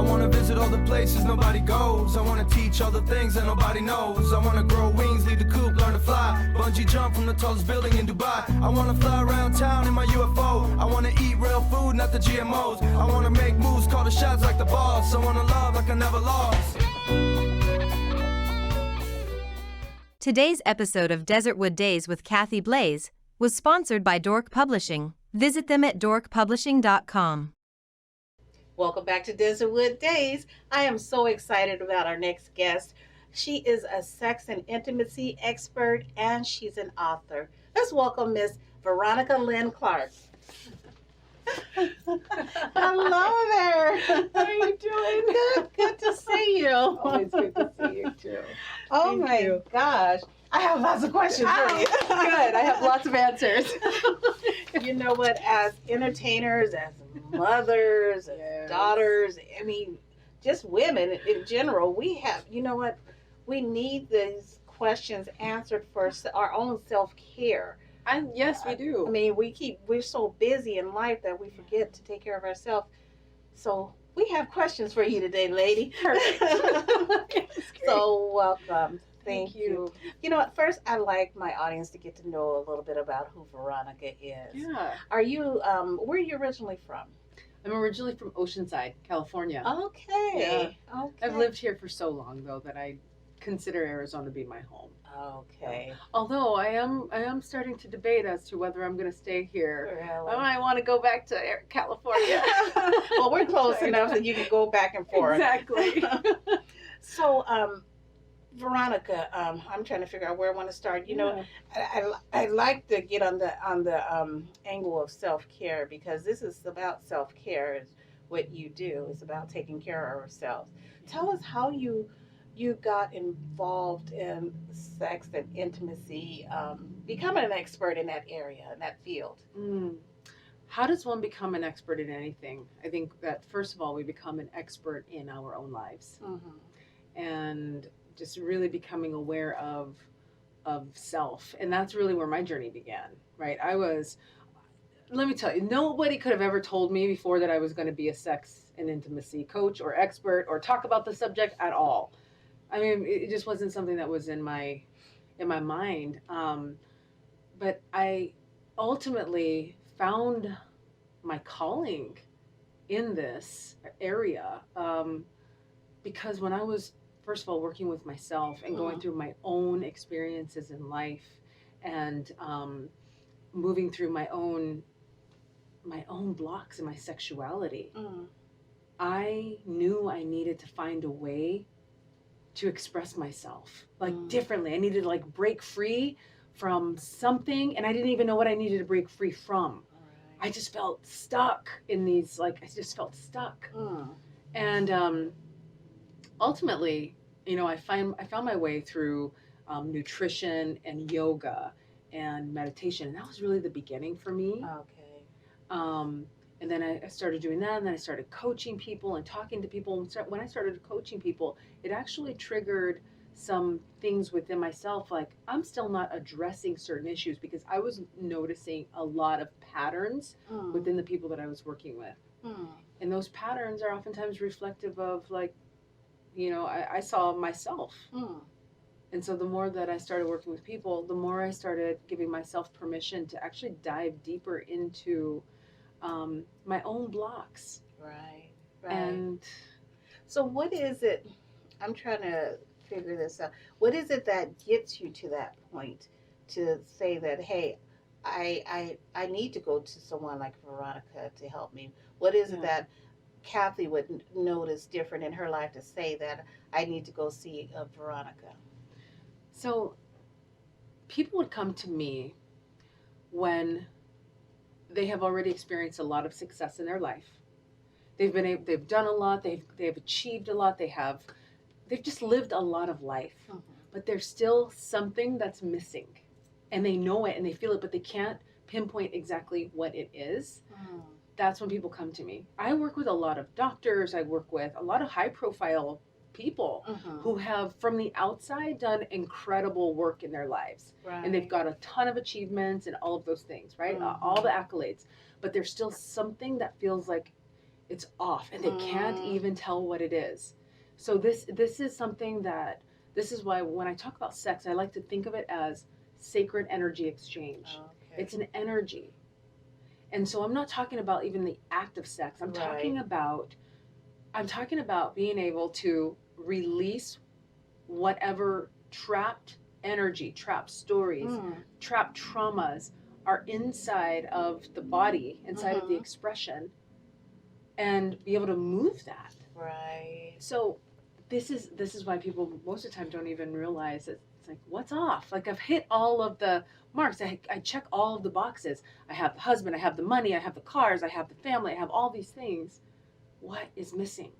wanna visit all the places nobody goes. I wanna teach all the things that nobody knows. I wanna grow wings, leave the coop, learn to fly. Bungee jump from the tallest building in Dubai. I wanna fly around town in my UFO. I wanna eat real food, not the GMOs. I wanna make moves, call the shots like the boss. I wanna love like I never lost. Today's episode of Desertwood Days with Kath Blaze was sponsored by Dork Publishing. Visit them at dorkpublishing.com. Welcome back to Desertwood Days. I am so excited about our next guest. She is a sex and intimacy expert, and she's an author. Let's welcome Miss Veronica Lynn Clark. Hello there. How are you doing? Good to see you. Always good to see you too. Oh Thank my you. gosh. I have lots of questions for you. Good. I have lots of answers. You know what? As entertainers, as mothers, as Yes. daughters, I mean, just women in general, we have, you know what? We need these questions answered for our own self-care. Yes, we do. I mean, we're so busy in life that we forget to take care of ourselves. So we have questions for you today, lady. Perfect. So welcome. Thank you. You know what? First, I'd like my audience to get to know a little bit about who Veronica is. Yeah. Are you, where are you originally from? I'm originally from Oceanside, California. Okay. Okay. I've lived here for so long though that I consider Arizona to be my home. Okay. Although I am starting to debate as to whether I'm going to stay here. Really? I want to go back to California. Well, we're close enough that you can go back and forth. Exactly. So, Veronica, I'm trying to figure out where I want to start. You know, I like to get on the angle of self-care, because this is about self-care. Is what you do. It's about taking care of ourselves. Tell us how you got involved in sex and intimacy, becoming an expert in that area, in that field. How does one become an expert in anything? I think that first of all, we become an expert in our own lives, and just really becoming aware of self. And that's really where my journey began, right? Let me tell you, nobody could have ever told me before that I was going to be a sex and intimacy coach or expert or talk about the subject at all. I mean, it just wasn't something that was in my mind. But I ultimately found my calling in this area, because when I was, first of all, working with myself and going through my own experiences in life, and moving through my own blocks in my sexuality, I knew I needed to find a way to express myself differently. I needed to break free from something, and I didn't even know what I needed to break free from. Right. I just felt stuck in these, and ultimately, you know, I found my way through nutrition and yoga and meditation, and that was really the beginning for me. Okay. And then I started doing that, and then I started coaching people and talking to people. And when I started coaching people, it actually triggered some things within myself, like I'm still not addressing certain issues, because I was noticing a lot of patterns within the people that I was working with. And those patterns are oftentimes reflective of, I saw myself. And so the more that I started working with people, the more I started giving myself permission to actually dive deeper into my own blocks. Right. And so what is it, I'm trying to figure this out, what is it that gets you to that point to say that, hey, I need to go to someone like Veronica to help me? What is it that Kathy would notice different in her life to say that I need to go see Veronica? So people would come to me when they have already experienced a lot of success in their life. They've done a lot, they've achieved a lot, they've just lived a lot of life. But there's still something that's missing, and they know it and they feel it, but they can't pinpoint exactly what it is. That's when people come to me. I work with a lot of doctors, I work with a lot of high profile people who have, from the outside, done incredible work in their lives. Right. And they've got a ton of achievements and all of those things, right? All the accolades. But there's still something that feels like it's off, and they can't even tell what it is. So this is something that, this is why when I talk about sex, I like to think of it as sacred energy exchange. Okay. It's an energy. And so I'm not talking about even the act of sex. I'm talking about being able to release whatever trapped energy, trapped stories, trapped traumas are inside of the body, inside of the expression, and be able to move that. Right. So this is why people most of the time don't even realize that it's like, what's off? Like, I've hit all of the marks. I check all of the boxes. I have the husband, I have the money, I have the cars, I have the family, I have all these things. What is missing?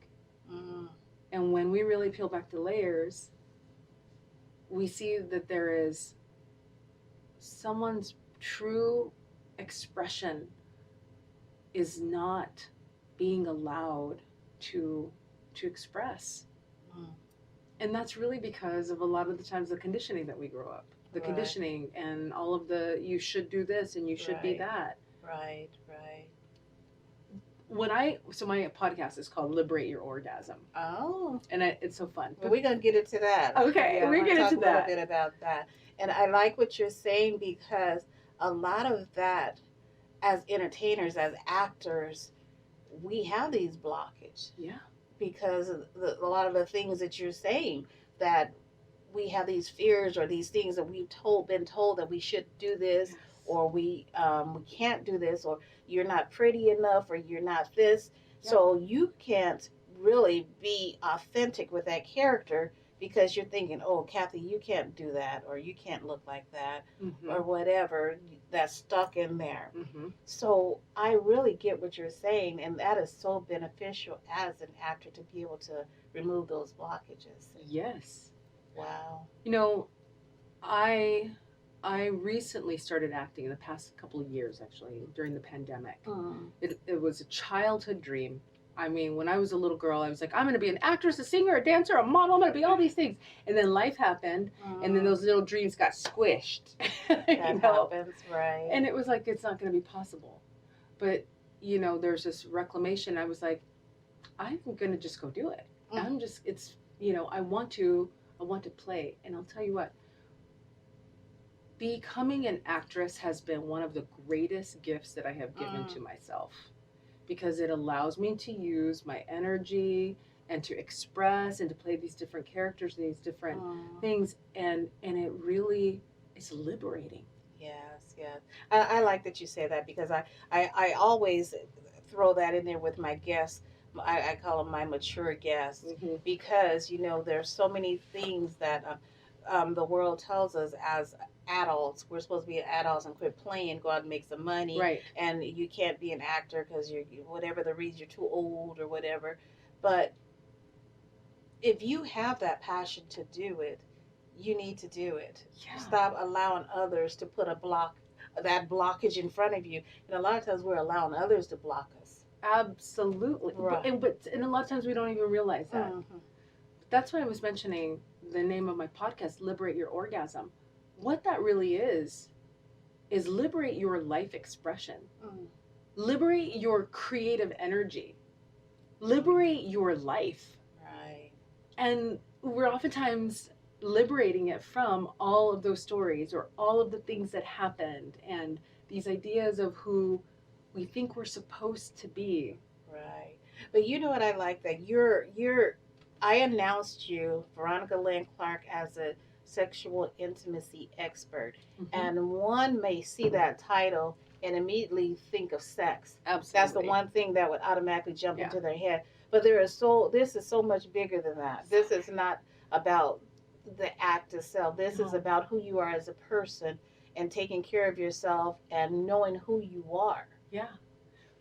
And when we really peel back the layers, we see that there is someone's true expression is not being allowed to express. And that's really because of a lot of the times the conditioning that we grow up, the conditioning and all of the, you should do this and you should be that. Right. So my podcast is called Liberate Your Orgasm. Oh. And it's so fun. Well, we're going to get into that. Okay, yeah, we're getting to that. A little bit about that. And I like what you're saying, because a lot of that, as entertainers, as actors, we have these blockages. Yeah. Because of a lot of the things that you're saying, that we have these fears or these things that we've been told that we should do this, or we can't do this, or you're not pretty enough, or you're not this. Yep. So you can't really be authentic with that character, because you're thinking, oh, Kathy, you can't do that, or you can't look like that, or whatever that's stuck in there. So I really get what you're saying, and that is so beneficial as an actor to be able to remove those blockages. Yes. Wow. You know, I recently started acting in the past couple of years, actually, during the pandemic. It was a childhood dream. I mean, when I was a little girl, I was like, I'm going to be an actress, a singer, a dancer, a model. I'm going to be all these things. And then life happened, and then those little dreams got squished. That happens, right. And it was like, it's not going to be possible. But, you know, there's this reclamation. I was like, I'm going to just go do it. It's, you know, I want to play. And I'll tell you what, becoming an actress has been one of the greatest gifts that I have given to myself, because it allows me to use my energy and to express and to play these different characters, these different things, and it really is liberating. Yes. I like that you say that, because I always throw that in there with my guests. I call them my mature guests, because, you know, there's so many things that the world tells us as adults. We're supposed to be adults and quit playing, go out and make some money. Right. And you can't be an actor because you're, whatever the reason, you're too old or whatever. But if you have that passion to do it, you need to do it. Yeah. Stop allowing others to put that blockage in front of you. And a lot of times we're allowing others to block us. Absolutely. Right. And a lot of times we don't even realize that. That's why I was mentioning the name of my podcast, Liberate Your Orgasm. What that really is liberate your life expression. Liberate your creative energy. Liberate your life. Right. And we're oftentimes liberating it from all of those stories or all of the things that happened and these ideas of who we think we're supposed to be. Right. But you know what I like, that I announced you, Veronica Lynn Clark, as a sexual intimacy expert. And one may see that title and immediately think of sex. Absolutely. That's the one thing that would automatically jump into their head. But this is so much bigger than that. This is not about the act itself. This is about who you are as a person, and taking care of yourself and knowing who you are. Yeah.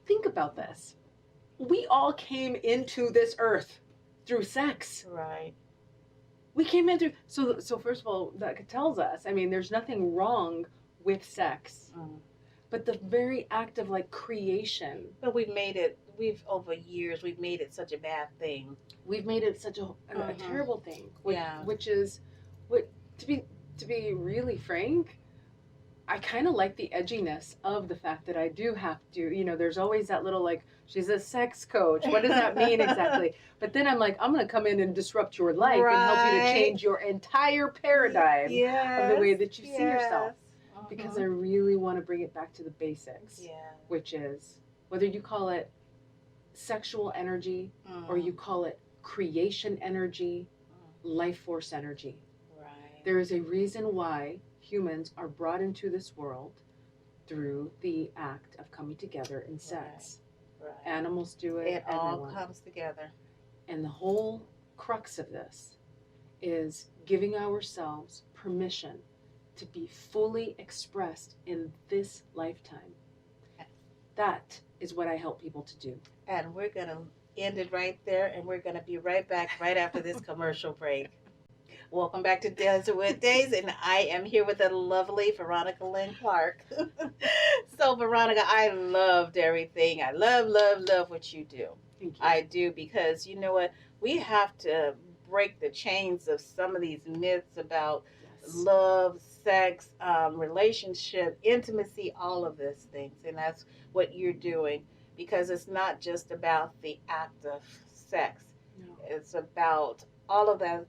Think about this. We all came into this earth through sex. Right. We came in through, so first of all, that tells us, I mean, there's nothing wrong with sex. But the very act of like creation. But over years, we've made it such a bad thing. We've made it such a terrible thing. Which is, to be really frank, I kind of like the edginess of the fact that I do have to, there's always that little like, she's a sex coach. What does that mean exactly? But then I'm like, I'm going to come in and disrupt your life and help you to change your entire paradigm of the way that you see yourself. Because I really want to bring it back to the basics, which is whether you call it sexual energy or you call it creation energy, life force energy. Right. There is a reason why humans are brought into this world through the act of coming together in sex. Right. Animals do it. It all comes together. And the whole crux of this is giving ourselves permission to be fully expressed in this lifetime. That is what I help people to do. And we're going to end it right there, and we're going to be right back right after this commercial break. Welcome back to Desertwood Days, and I am here with the lovely Veronica Lynn Clark. So, Veronica, I loved everything. I love what you do. Thank you. I do, because you know what? We have to break the chains of some of these myths about love, sex, relationship, intimacy, all of these things. And that's what you're doing, because it's not just about the act of sex. No. It's about all of that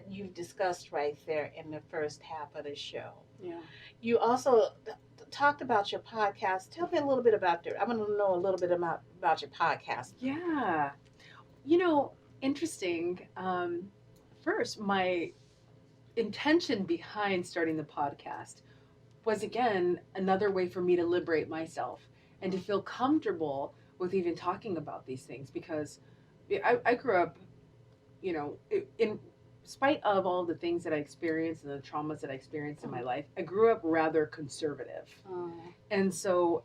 you've discussed right there in the first half of the show. Yeah. You also talked about your podcast. Tell me a little bit about I want to know a little bit about your podcast. Yeah. Interesting. First, my intention behind starting the podcast was, again, another way for me to liberate myself and to feel comfortable with even talking about these things, because I grew up, in spite of all the things that I experienced and the traumas that I experienced in my life, I grew up rather conservative. And so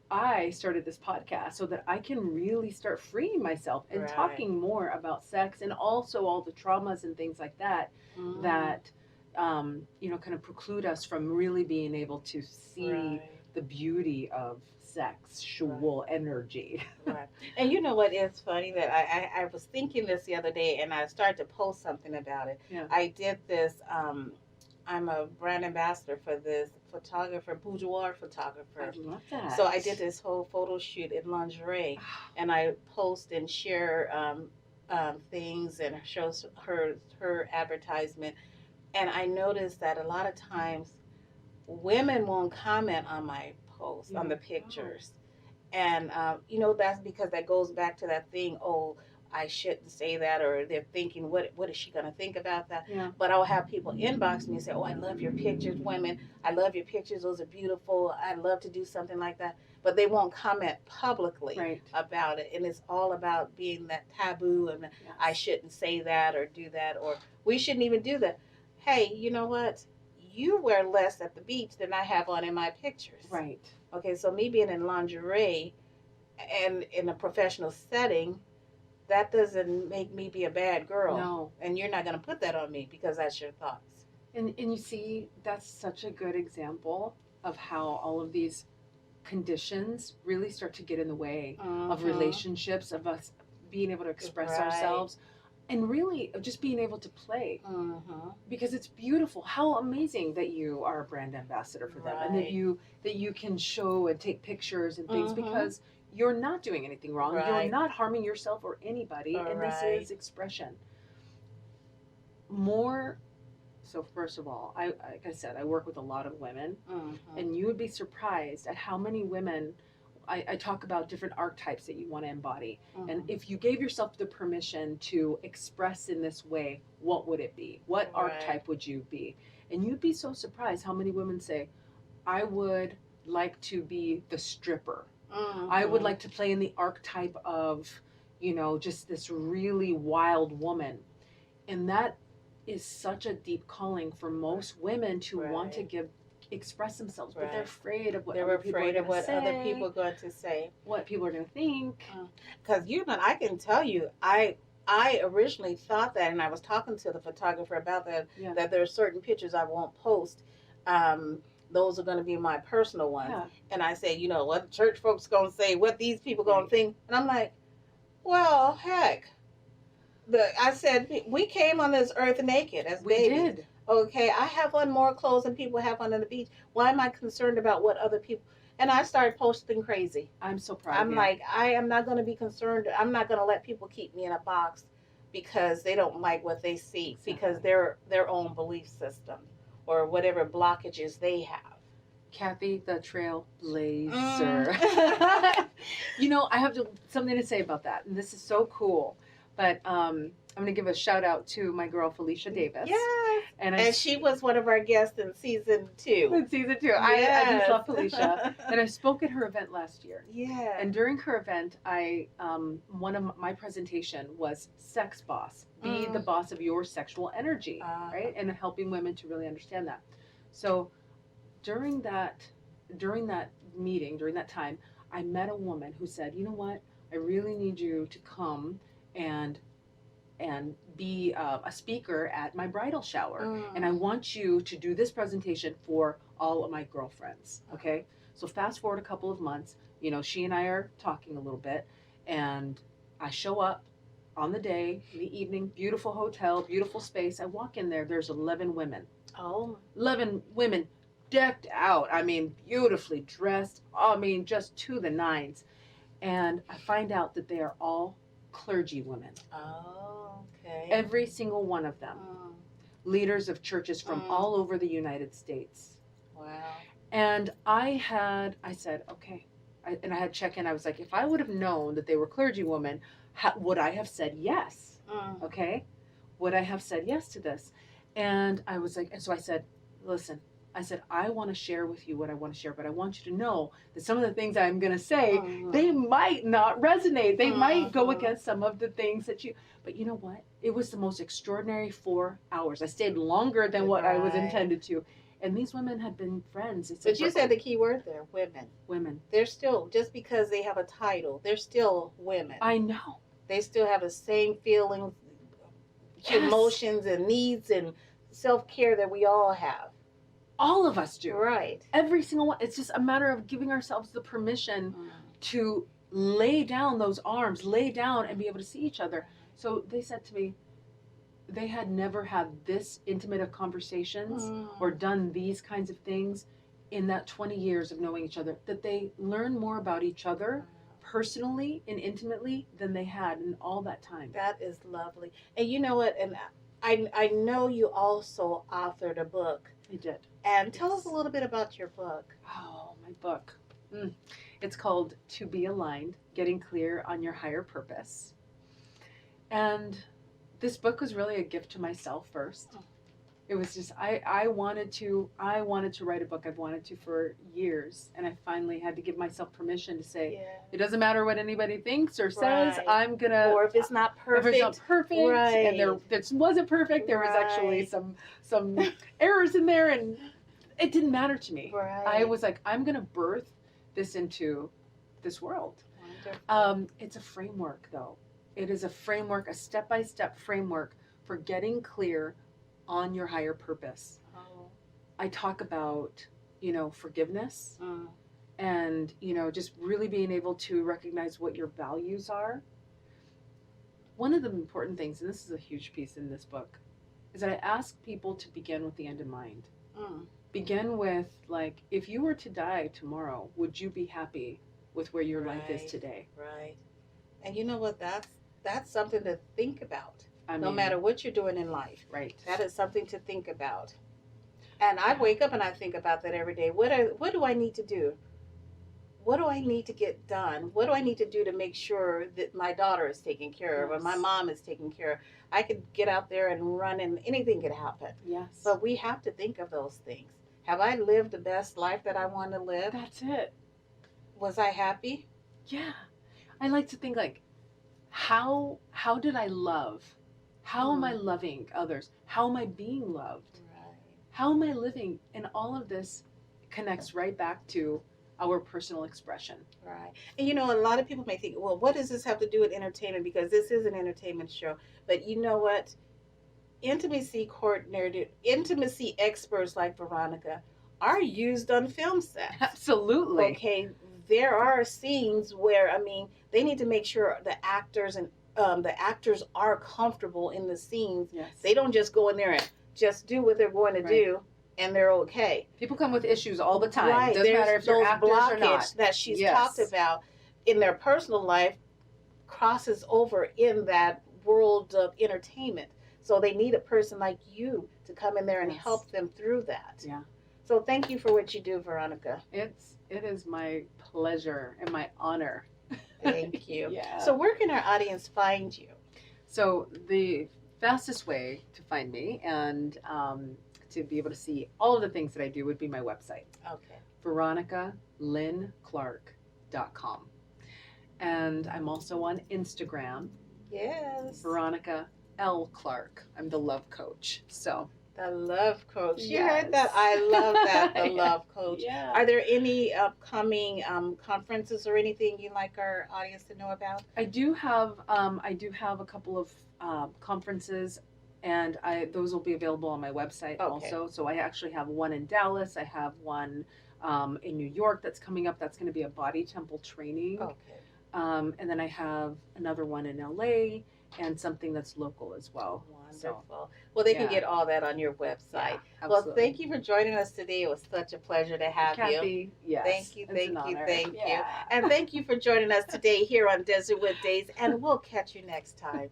I started this podcast so that I can really start freeing myself and talking more about sex, and also all the traumas and things like that, that, kind of preclude us from really being able to see the beauty of sexual energy. Right. And you know what is funny, that I was thinking this the other day, and I started to post something about it. Yeah. I did this, I'm a brand ambassador for this boudoir photographer. I love that. So I did this whole photo shoot in lingerie, and I post and share things and shows her advertisement. And I noticed that a lot of times women won't comment on my posts, on the pictures. And, that's because that goes back to that thing, I shouldn't say that, or they're thinking, what is she going to think about that? Yeah. But I'll have people inbox me and say, I love your pictures, women. I love your pictures. Those are beautiful. I'd love to do something like that. But they won't comment publicly about it. And it's all about being that taboo, and I shouldn't say that or do that, or we shouldn't even do that. Hey, you know what? You wear less at the beach than I have on in my pictures. Right. Okay, so me being in lingerie and in a professional setting, that doesn't make me be a bad girl. No. And you're not going to put that on me because that's your thoughts. And you see, that's such a good example of how all of these conditions really start to get in the way of relationships, of us being able to express ourselves, and really of just being able to play. Because it's beautiful. How amazing that you are a brand ambassador for them, and that you can show and take pictures and things, because you're not doing anything wrong. You're not harming yourself or anybody, and this is expression. So first of all, like I said, I work with a lot of women, and you would be surprised at how many women. I talk about different archetypes that you want to embody. And if you gave yourself the permission to express in this way, what would it be? What archetype would you be? And you'd be so surprised how many women say, I would like to be the stripper. I would like to play in the archetype of, just this really wild woman. And that is such a deep calling for most women to want to express themselves, but they're afraid of what other people are going to say. Other people are going to say, what people are going to think. Because I can tell you, I originally thought that, and I was talking to the photographer about that, that there are certain pictures I won't post. Those are going to be my personal ones. And I said, what the church folks going to say, what these people going to think. And I'm like, well, heck. I said, we came on this earth naked as babies. We did. Okay, I have on more clothes than people have on the beach. Why am I concerned about what other people? And I started posting crazy. I'm so proud of I'm you. like, I am not going to be concerned. I'm not going to let people keep me in a box because they don't like what they see because Exactly. their own belief system or whatever blockages they have. Kathy, the trailblazer. Mm. I have something to say about that, and this is so cool. But I'm going to give a shout out to my girl Felicia Davis. Yes. And And she was one of our guests in season 2. in season 2. I just love Felicia. And I spoke at her event last year. Yeah. And during her event, one of my presentation was Sex Boss. Be the boss of your sexual energy, right? And helping women to really understand that. So during that meeting, during that time, I met a woman who said, "You know what? I really need you to come and be a speaker at my bridal shower, and I want you to do this presentation for all of my girlfriends." Okay, so fast forward a couple of months, she and I are talking a little bit, and I show up on the day, in the evening, beautiful hotel, beautiful space. I walk in there, there's 11 women. Oh. 11 women decked out. I mean, beautifully dressed. I mean, just to the nines. And I find out that they are all clergy women. Oh, okay. Every single one of them. Leaders of churches from all over the United States. Wow. And I said, okay. I had check-in. I was like, if I would have known that they were clergy women, would I have said yes? Okay. Would I have said yes to this? And I was like, and so I said, listen, I want to share with you what I want to share, but I want you to know that some of the things I'm going to say, they might not resonate. They might go against some of the things but you know what? It was the most extraordinary 4 hours. I stayed longer than what I was intended to. And these women had been friends. But you said the key word there, women. Women. They're still, just because they have a title, they're still women. I know. They still have the same feelings, emotions, and needs and self-care that we all have. All of us do. Right. Every single one. It's just a matter of giving ourselves the permission to lay down those arms, lay down and be able to see each other. So they said to me, they had never had this intimate of conversations or done these kinds of things in that 20 years of knowing each other, that they learned more about each other personally and intimately than they had in all that time. That is lovely. And you know what? And I know you also authored a book. I did. And tell us a little bit about your book. Oh, my book. It's called To Be Aligned, Getting Clear on Your Higher Purpose. And this book was really a gift to myself first. It was just, I wanted to write a book. I've wanted to for years. And I finally had to give myself permission to say, it doesn't matter what anybody thinks or says, I'm going to. Or if it's not perfect. If it's not perfect. Right. And this wasn't perfect. There was actually some errors in there, and it didn't matter to me. Right. I was like, I'm going to birth this into this world. Wonderful. It's a framework, though. It is a framework, a step-by-step framework for getting clear on your higher purpose. I talk about, forgiveness and, just really being able to recognize what your values are. One of the important things, and this is a huge piece in this book, is that I ask people to begin with the end in mind. Begin with, like, if you were to die tomorrow, would you be happy with where your life is today? Right. And you know what? That's something to think about. No mean, matter what you're doing in life. Right. That is something to think about. And I wake up and I think about that every day. What do I need to do? What do I need to get done? What do I need to do to make sure that my daughter is taken care of or my mom is taken care of? I could get out there and run and anything could happen. Yes. But we have to think of those things. Have I lived the best life that I want to live? That's it. Was I happy? Yeah. I like to think, like, how did I love? How am I loving others? How am I being loved? Right. How am I living? And all of this connects right back to our personal expression. Right. And a lot of people may think, well, what does this have to do with entertainment? Because this is an entertainment show. But you know what? Intimacy experts like Veronica are used on film sets. Absolutely. Okay. There are scenes where, they need to make sure the actors are comfortable in the scenes. Yes. They don't just go in there and just do what they're going to Right. do, and they're okay. People come with issues all the time. Right. Doesn't matter if they're those actors or blockage not. that she's Yes. talked about in their personal life crosses over in that world of entertainment. So they need a person like you to come in there and Yes. help them through that. Yeah. So thank you for what you do, Veronica. It is my pleasure and my honor. Thank you. Yeah. So where can our audience find you? So the fastest way to find me and to be able to see all of the things that I do would be my website, Okay. VeronicaLynnClark.com. And I'm also on Instagram, Yes. Veronica L. Clark. I'm the love coach. So The love coach. You Yes. heard that? I love that. The Yeah. love coach. yeah. Are there any upcoming conferences or anything you'd like our audience to know about? I do have a couple of conferences, and those will be available on my website also. So I actually have one in Dallas. I have one in New York that's coming up. That's going to be a body temple training. Okay. And then I have another one in LA and something that's local as well. Wonderful. Well, they can yeah. get all that on your website. Yeah, Well, thank you for joining us today. It was such a pleasure to have you. Kathy, yes. Thank you, it's thank an you, honor. thank you. Yeah. And thank you for joining us today here on Desertwood Days, and we'll catch you next time.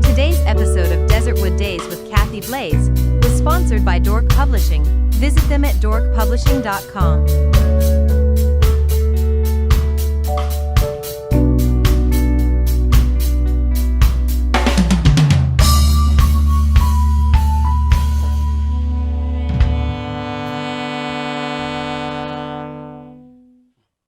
Today's episode of Desertwood Days with Kathy Blaze was sponsored by Dork Publishing. Visit them at dorkpublishing.com.